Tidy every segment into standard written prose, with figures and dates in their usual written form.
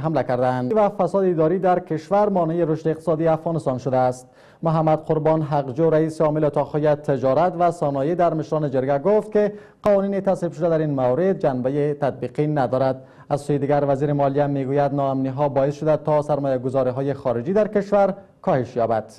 حمله کردند و فساد اداری در کشور مانع رشد اقتصادی افغانستان شده است. محمد قربان حقجو رئیس عامل اتاق هیئت تجارت و صنایع در مشران جرگه گفت که قوانین تصویب شده در این مورد جنبه تطبیقی ندارد. از سوی دیگر وزیر مالیه میگوید ناامنی ها باعث شده تا سرمایه گذاری های خارجی در کشور کاهش یابد.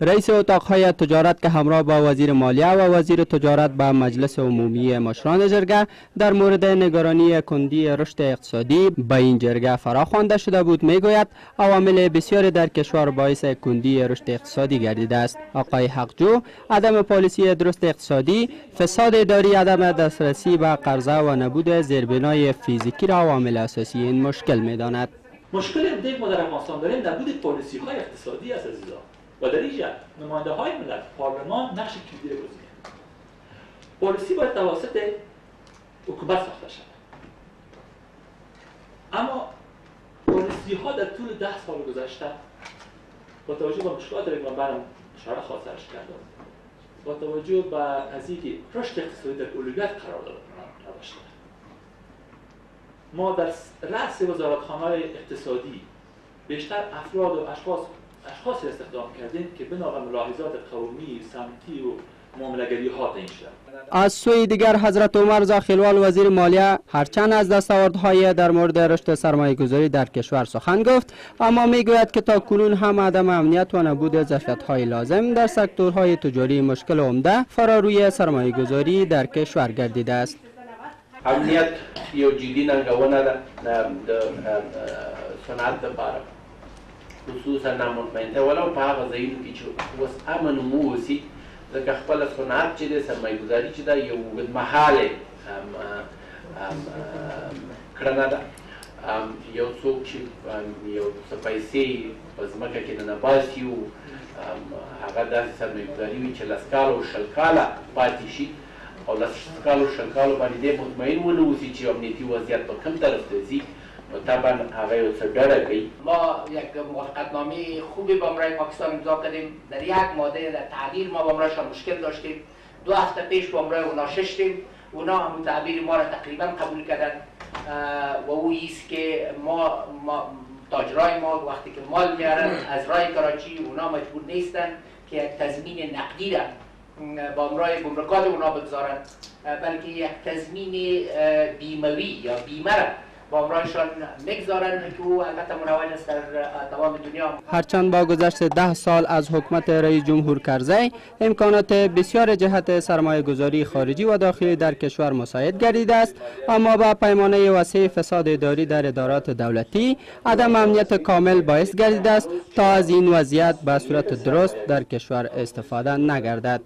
رئیس اتاق هیئت تجارت که همراه با وزیر مالیه و وزیر تجارت به مجلس عمومی مشران جرگه در مورد نگرانی کندی رشد اقتصادی به این جرگه فراخوانده شده بود میگوید عوامل بسیاری در کشور باعث کندی رشد اقتصادی گردیده است. آقای حقجو عدم پالیسی درست اقتصادی، فساد اداری، عدم دسترسی به قرضه و نبود زیربنای فیزیکی را عوامل اساسی این مشکل میداند. مشکل دیگه ما در افغانستان داریم نبود پالیسی های اقتصادی است عزیزان. و در اینجا نماینده های ملت پارلمان نقش کلیدی بازی کرد. پالیسی باید توسط حکومت ساخته شود. اما پالیسی ها در طول 10 سال گذشته با توجه به مشکلاتی که من برام اشاره خاطرش کردم، با توجه به از اینکه رشد اقتصادی در اولویت قرار نداشته، ما در رأس وزارتخانه‌های اقتصادی بیشتر افراد و اشخاصی استخدام کردیم که بنا به ملاحظات قومی، سمتی و معامله‌گری ها تعیین شدند. از سوی دیگر حضرت عمر زاخیلوال وزیر مالیه هرچند از دستاوردهای در مورد رشد سرمایه‌گذاری در کشور سخن گفت، اما میگوید که تاکنون هم عدم امنیت و نبود ظرفیت‌های لازم در سکتورهای تجاری مشکل عمده فراروی سرمایه‌گذاری در کشور گردیده است. امنیت یو جدی ننګونه ده د صنعت لپاره، خصوصا نامطمئنه ولو په هغه ځایونو کې چې اوس امن واوسي، ځکه خپله صنعت چې دی سرمایه‌ګذاري چې ده یو اوږدمهالې کړنه ده. یو څوک چې یو څه پیسې په ځمکه کې ننباسي و هغه داسې سرمایه‌ګذاري وي چې 10 کاله او 20 کاله پاتې شي او 10 کاله او 20 کاله باندې دې مطمئن ونه اوسي چې امنیتي وضعیت به کوم طرف ته ځي، نو طبعا هغه یو څه ډډه کوي. ما یک موافقتنامه خوبی با امرای پاکستان امضا کردیم. در یک ماده در تعبیر ما با امرایشان مشکل داشتیم. 2 هفته پیش با امرای اونا ششتیم، اونا همون تعبیر ما را تقریبا قبول کردن و او ایست که ما تاجرای ما وقتی که مال میارن از رای کراچی اونا مجبور نیستن که یک تضمین نقدی را با امرای گمرکات اونا بگذارن، بلکه یک تضمین بیموی یا بیمه را با امرایشان میگذارن که او البته مروج است در تمام دنیا. هرچند با گذشت 10 سال از حکومت رئیس جمهور کرزی امکانات بسیار جهت سرمایه گذاری خارجی و داخلی در کشور مساعد گردیده است، اما با پیمانه وسیع فساد اداری در ادارات دولتی عدم امنیت کامل باعث گردیده است تا از این وضعیت به صورت درست در کشور استفاده نگردد.